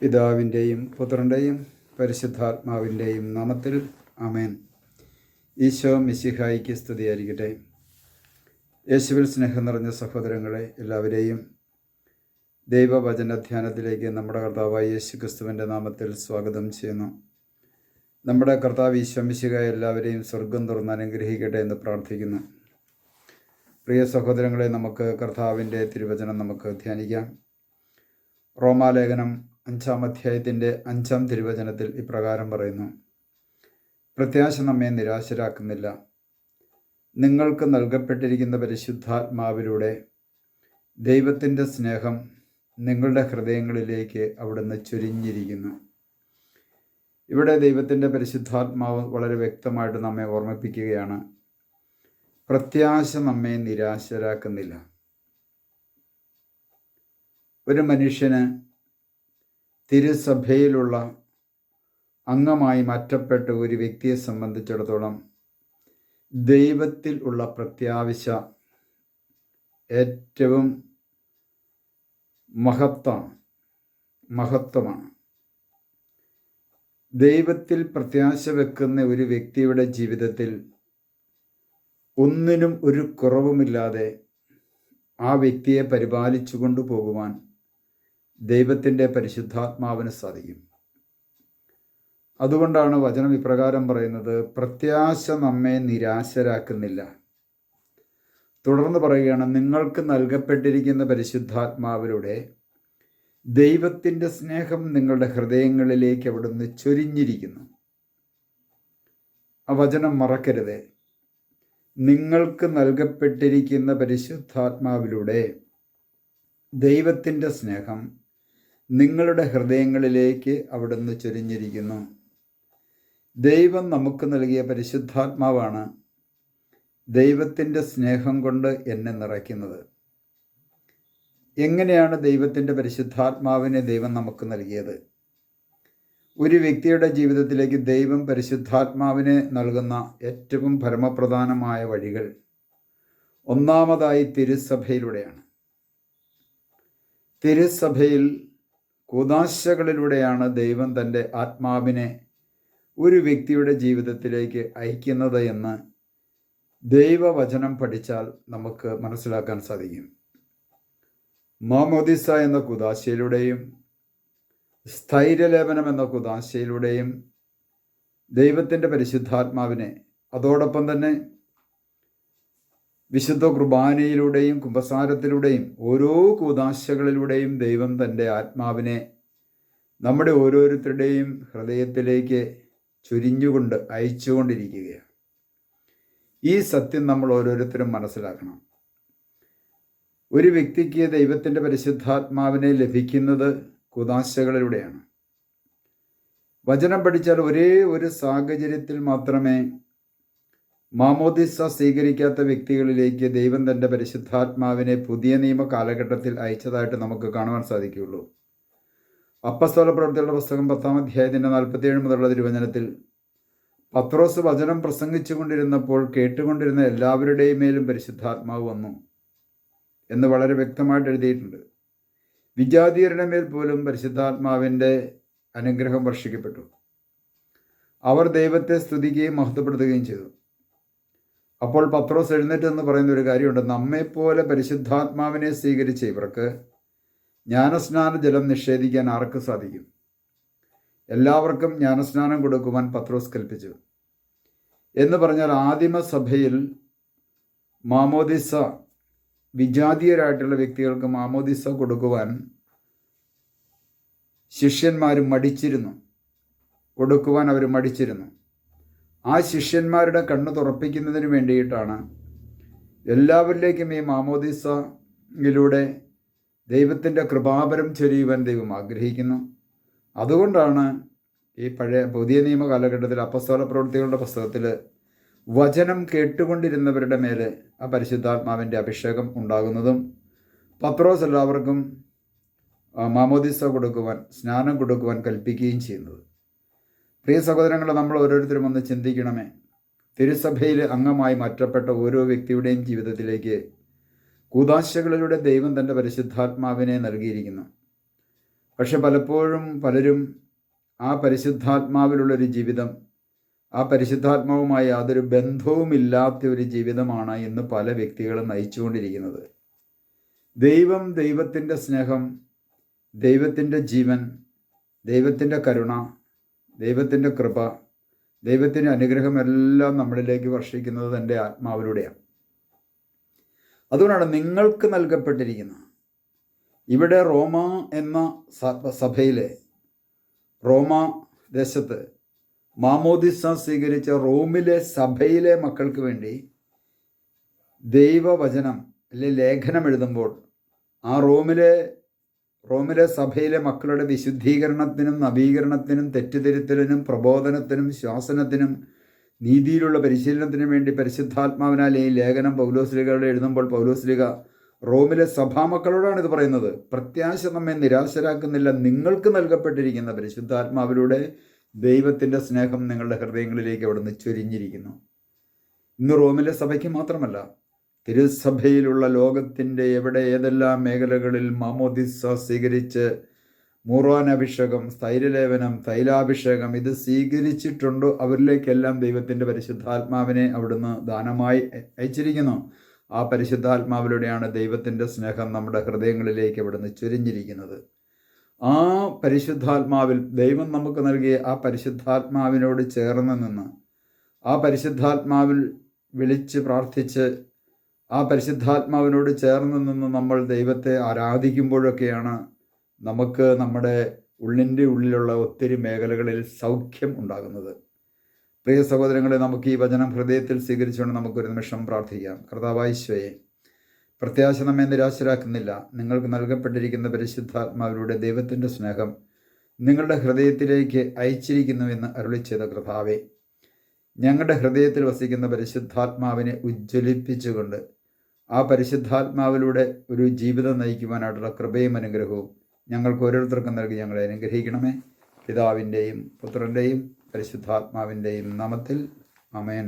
പിതാവിൻ്റെയും പുത്രൻ്റെയും പരിശുദ്ധാത്മാവിൻ്റെയും നാമത്തിൽ ആമേൻ. ഈശോ മിശിഹായിക്ക് സ്തുതിയായിരിക്കട്ടെ. യേശുവിൽ സ്നേഹം നിറഞ്ഞ സഹോദരങ്ങളെ എല്ലാവരെയും ദൈവവചനധ്യാനത്തിലേക്ക് നമ്മുടെ കർത്താവായ യേശു ക്രിസ്തുവിൻ്റെ നാമത്തിൽ സ്വാഗതം ചെയ്യുന്നു. നമ്മുടെ കർത്താവ് ഈശോ മിശിഹ എല്ലാവരെയും സ്വർഗം തുറന്ന് അനുഗ്രഹിക്കട്ടെ എന്ന് പ്രാർത്ഥിക്കുന്നു. പ്രിയ സഹോദരങ്ങളെ, നമുക്ക് കർത്താവിൻ്റെ തിരുവചനം നമുക്ക് ധ്യാനിക്കാം. റോമാലേഖനം 5-ാം അധ്യായത്തിൻ്റെ 5-ാം തിരുവചനത്തിൽ ഇപ്രകാരം പറയുന്നു: പ്രത്യാശ നമ്മെ നിരാശരാക്കുന്നില്ല. നിങ്ങൾക്ക് നൽകപ്പെട്ടിരിക്കുന്ന പരിശുദ്ധാത്മാവിലൂടെ ദൈവത്തിൻ്റെ സ്നേഹം നിങ്ങളുടെ ഹൃദയങ്ങളിലേക്ക് അവിടുന്ന് ചൊരിഞ്ഞിരിക്കുന്നു. ഇവിടെ ദൈവത്തിൻ്റെ പരിശുദ്ധാത്മാവ് വളരെ വ്യക്തമായിട്ട് നമ്മെ ഓർമ്മിപ്പിക്കുകയാണ്, പ്രത്യാശ നമ്മെ നിരാശരാക്കുന്നില്ല. ഒരു മനുഷ്യന് തിരുസഭയിലുള്ള അംഗമായി മാറ്റപ്പെട്ട ഒരു വ്യക്തിയെ സംബന്ധിച്ചിടത്തോളം ദൈവത്തിൽ ഉള്ള പ്രത്യാശ ഏറ്റവും മഹത്വമാണ്. ദൈവത്തിൽ പ്രത്യാശ വെക്കുന്ന ഒരു വ്യക്തിയുടെ ജീവിതത്തിൽ ഒന്നിനും ഒരു കുറവുമില്ലാതെ ആ വ്യക്തിയെ പരിപാലിച്ചു കൊണ്ടുപോകുവാൻ ദൈവത്തിൻ്റെ പരിശുദ്ധാത്മാവിന് സാധിക്കും. അതുകൊണ്ടാണ് വചനം ഇപ്രകാരം പറയുന്നത്, പ്രത്യാശ നമ്മെ നിരാശരാക്കുന്നില്ല. തുടർന്ന് പറയുകയാണ്, നിങ്ങൾക്ക് നൽകപ്പെട്ടിരിക്കുന്ന പരിശുദ്ധാത്മാവിലൂടെ ദൈവത്തിൻ്റെ സ്നേഹം നിങ്ങളുടെ ഹൃദയങ്ങളിലേക്ക് അവിടുന്ന് ചൊരിഞ്ഞിരിക്കുന്നു. ആ വചനം മറക്കരുത്. നിങ്ങൾക്ക് നൽകപ്പെട്ടിരിക്കുന്ന പരിശുദ്ധാത്മാവിലൂടെ ദൈവത്തിൻ്റെ സ്നേഹം നിങ്ങളുടെ ഹൃദയങ്ങളിലേക്ക് അവിടുന്ന് ചൊരിഞ്ഞിരിക്കുന്നു. ദൈവം നമുക്ക് നൽകിയ പരിശുദ്ധാത്മാവാണ് ദൈവത്തിൻ്റെ സ്നേഹം കൊണ്ട് എന്നെ നിറയ്ക്കുന്നത്. എങ്ങനെയാണ് ദൈവത്തിൻ്റെ പരിശുദ്ധാത്മാവിനെ ദൈവം നമുക്ക് നൽകിയത്? ഒരു വ്യക്തിയുടെ ജീവിതത്തിലേക്ക് ദൈവം പരിശുദ്ധാത്മാവിനെ നൽകുന്ന ഏറ്റവും പരമപ്രധാനമായ വഴികൾ ഒന്നാമതായി തിരുസഭയിലൂടെയാണ്. തിരുസഭയിൽ കൂദാശകളിലൂടെയാണ് ദൈവം തൻ്റെ ആത്മാവിനെ ഒരു വ്യക്തിയുടെ ജീവിതത്തിലേക്ക് അയക്കുന്നത് എന്ന് ദൈവവചനം പഠിച്ചാൽ നമുക്ക് മനസ്സിലാക്കാൻ സാധിക്കും. മാമോദിസ എന്ന കൂദാശയിലൂടെയും സ്ഥൈര്യലേപനം എന്ന കൂദാശയിലൂടെയും ദൈവത്തിൻ്റെ പരിശുദ്ധാത്മാവിനെ, അതോടൊപ്പം തന്നെ വിശുദ്ധ കുർബാനയിലൂടെയും കുമ്പസാരത്തിലൂടെയും ഓരോ കൂദാശകളിലൂടെയും ദൈവം തൻ്റെ ആത്മാവിനെ നമ്മുടെ ഓരോരുത്തരുടെയും ഹൃദയത്തിലേക്ക് ചൊരിഞ്ഞുകൊണ്ട് അയച്ചുകൊണ്ടിരിക്കുകയാണ്. ഈ സത്യം നമ്മൾ ഓരോരുത്തരും മനസ്സിലാക്കണം. ഒരു വ്യക്തിക്ക് ദൈവത്തിൻ്റെ പരിശുദ്ധാത്മാവിനെ ലഭിക്കുന്നത് കൂദാശകളിലൂടെയാണ്. വചനം പഠിച്ചാൽ ഒരേ ഒരു സാഹചര്യത്തിൽ മാത്രമേ മാമോദിസ സ്വീകരിക്കാത്ത വ്യക്തികളിലേക്ക് ദൈവം തൻ്റെ പരിശുദ്ധാത്മാവിനെ പുതിയ നിയമ കാലഘട്ടത്തിൽ അയച്ചതായിട്ട് നമുക്ക് കാണുവാൻ സാധിക്കുകയുള്ളൂ. അപ്പസ്തോല പ്രവൃത്തികളുടെ പുസ്തകം 10-ാം അധ്യായത്തിൻ്റെ 47 മുതലുള്ള തിരുവചനത്തിൽ പത്രോസ് വചനം പ്രസംഗിച്ചു കൊണ്ടിരുന്നപ്പോൾ കേട്ടുകൊണ്ടിരുന്ന എല്ലാവരുടെയും മേലും പരിശുദ്ധാത്മാവ് വന്നു എന്ന് വളരെ വ്യക്തമായിട്ട് എഴുതിയിട്ടുണ്ട്. വിജാതീയരുടെ മേൽ പോലും പരിശുദ്ധാത്മാവിൻ്റെ അനുഗ്രഹം വർഷിക്കപ്പെട്ടു. അവർ ദൈവത്തെ സ്തുതിക്കുകയും മഹത്വപ്പെടുത്തുകയും ചെയ്തു. അപ്പോൾ പത്രോസ് എഴുന്നേറ്റ് എന്ന് പറയുന്ന ഒരു കാര്യമുണ്ട്, നമ്മെപ്പോലെ പരിശുദ്ധാത്മാവിനെ സ്വീകരിച്ച ഇവർക്ക് ജ്ഞാനസ്നാന ജലം നിഷേധിക്കാൻ ആർക്ക് സാധിക്കും? എല്ലാവർക്കും ജ്ഞാനസ്നാനം കൊടുക്കുവാൻ പത്രോസ് കൽപ്പിച്ചു എന്ന് പറഞ്ഞാൽ ആദിമസഭയിൽ മാമോദിസ, വിജാതീയരായിട്ടുള്ള വ്യക്തികൾക്ക് മാമോദിസ കൊടുക്കുവാൻ ശിഷ്യന്മാർ മടിച്ചിരുന്നു. ആ ശിഷ്യന്മാരുടെ കണ്ണ് തുറപ്പിക്കുന്നതിന് വേണ്ടിയിട്ടാണ് എല്ലാവരിലേക്കും ഈ മാമോദിസയിലൂടെ ദൈവത്തിൻ്റെ കൃപാവരം ചൊരിയുവാൻ ദൈവം ആഗ്രഹിക്കുന്നു. അതുകൊണ്ടാണ് ഈ പുതിയ നിയമ കാലഘട്ടത്തിൽ അപ്പസ്തോല പ്രവൃത്തികളുടെ പുസ്തകത്തിൽ വചനം കേട്ടുകൊണ്ടിരുന്നവരുടെ മേലെ ആ പരിശുദ്ധാത്മാവിൻ്റെ അഭിഷേകം ഉണ്ടാകുന്നതും പത്രോസ് എല്ലാവർക്കും മാമോദിസ കൊടുക്കുവാൻ, സ്നാനം കൊടുക്കുവാൻ കൽപ്പിക്കുകയും ചെയ്യുന്നത്. പ്രിയ സഹോദരങ്ങളെ, നമ്മൾ ഓരോരുത്തരും ഒന്ന് ചിന്തിക്കണമേ. തിരുസഭയിൽ അംഗമായി മാറ്റപ്പെട്ട ഓരോ വ്യക്തിയുടെയും ജീവിതത്തിലേക്ക് കൂദാശകളിലൂടെ ദൈവം തൻ്റെ പരിശുദ്ധാത്മാവിനെ നൽകിയിരിക്കുന്നു. പക്ഷെ പലപ്പോഴും പലരും ആ പരിശുദ്ധാത്മാവിലുള്ളൊരു ജീവിതം, ആ പരിശുദ്ധാത്മാവുമായി യാതൊരു ബന്ധവുമില്ലാത്ത ഒരു ജീവിതമാണ് ഇന്ന് പല വ്യക്തികളും നയിച്ചുകൊണ്ടിരിക്കുന്നത്. ദൈവം, ദൈവത്തിൻ്റെ സ്നേഹം, ദൈവത്തിൻ്റെ ജീവൻ, ദൈവത്തിൻ്റെ കരുണ, ദൈവത്തിൻ്റെ കൃപ, ദൈവത്തിൻ്റെ അനുഗ്രഹമെല്ലാം നമ്മളിലേക്ക് വർഷിക്കുന്നത് തൻ്റെ ആത്മാവിലൂടെയാണ്. അതുകൊണ്ടാണ് നിങ്ങൾക്ക് നൽകപ്പെട്ടിരിക്കുന്നത്. ഇവിടെ റോമ എന്ന സഭയിലെ, റോമ ദേശത്ത് മാമോദിസ സ്വീകരിച്ച റോമിലെ സഭയിലെ മക്കൾക്ക് വേണ്ടി ദൈവവചനം അല്ലെ ലേഖനം എഴുതുമ്പോൾ ആ റോമിലെ സഭയിലെ മക്കളുടെ വിശുദ്ധീകരണത്തിനും നവീകരണത്തിനും തെറ്റുതിരുത്തലിനും പ്രബോധനത്തിനും ശാസനത്തിനും നീതിയിലുള്ള പരിശീലനത്തിനും വേണ്ടി പരിശുദ്ധാത്മാവിനാൽ ഈ ലേഖനം പൗലോസ്ലീഹയോട് എഴുതുമ്പോൾ പൗലോസ്ലീഹ റോമിലെ സഭാമക്കളോടാണ് ഇത് പറയുന്നത്. പ്രത്യാശ നമ്മെ നിരാശരാക്കുന്നില്ല, നിങ്ങൾക്ക് നൽകപ്പെട്ടിരിക്കുന്ന പരിശുദ്ധാത്മാവിലൂടെ ദൈവത്തിൻ്റെ സ്നേഹം നിങ്ങളുടെ ഹൃദയങ്ങളിലേക്ക് അവിടുന്ന് ചൊരിഞ്ഞിരിക്കുന്നു. ഇന്ന് റോമിലെ സഭയ്ക്ക് മാത്രമല്ല, തിരുസഭയിലുള്ള ലോകത്തിൻ്റെ എവിടെ ഏതെല്ലാം മേഖലകളിൽ മാമോദിസ സ്വീകരിച്ച് മൂറാനഭിഷേകം, സ്ഥൈര്യലേപനം, തൈലാഭിഷേകം ഇത് സ്വീകരിച്ചിട്ടുണ്ടോ അവരിലേക്കെല്ലാം ദൈവത്തിൻ്റെ പരിശുദ്ധാത്മാവിനെ അവിടുന്ന് ദാനമായി അയച്ചിരിക്കുന്നു. ആ പരിശുദ്ധാത്മാവിലൂടെയാണ് ദൈവത്തിൻ്റെ സ്നേഹം നമ്മുടെ ഹൃദയങ്ങളിലേക്ക് അവിടുന്ന് ചൊരിഞ്ഞിരിക്കുന്നത്. ആ പരിശുദ്ധാത്മാവിൽ ദൈവം നമുക്ക് നൽകിയ ആ പരിശുദ്ധാത്മാവിനോട് ചേർന്ന് നിന്ന്, ആ പരിശുദ്ധാത്മാവിൽ വിളിച്ച് പ്രാർത്ഥിച്ച്, ആ പരിശുദ്ധാത്മാവിനോട് ചേർന്ന് നിന്ന് നമ്മൾ ദൈവത്തെ ആരാധിക്കുമ്പോഴൊക്കെയാണ് നമുക്ക് നമ്മുടെ ഉള്ളിൻ്റെ ഉള്ളിലുള്ള ഒത്തിരി മേഖലകളിൽ സൗഖ്യം ഉണ്ടാകുന്നത്. പ്രിയ സഹോദരങ്ങളെ, നമുക്ക് ഈ വചനം ഹൃദയത്തിൽ സ്വീകരിച്ചുകൊണ്ട് നമുക്കൊരു നിമിഷം പ്രാർത്ഥിക്കാം. കർത്താവായ യേശുവേ, പ്രത്യാശ നമ്മെ നിരാശരാക്കുന്നില്ല, നിങ്ങൾക്ക് നൽകപ്പെട്ടിരിക്കുന്ന പരിശുദ്ധാത്മാവിലൂടെ ദൈവത്തിൻ്റെ സ്നേഹം നിങ്ങളുടെ ഹൃദയത്തിലേക്ക് അയച്ചിരിക്കുന്നുവെന്ന് അരുളി ചെയ്ത കർത്താവേ, ഞങ്ങളുടെ ഹൃദയത്തിൽ വസിക്കുന്ന പരിശുദ്ധാത്മാവിനെ ഉജ്ജ്വലിപ്പിച്ചുകൊണ്ട് ആ പരിശുദ്ധാത്മാവിലൂടെ ഒരു ജീവിതം നയിക്കുവാനായിട്ടുള്ള കൃപയും അനുഗ്രഹവും ഞങ്ങൾക്ക് ഓരോരുത്തർക്കും നൽകി ഞങ്ങളെ അനുഗ്രഹിക്കണമേ. പിതാവിൻ്റെയും പുത്രൻ്റെയും പരിശുദ്ധാത്മാവിൻ്റെയും നാമത്തിൽ ആമേൻ.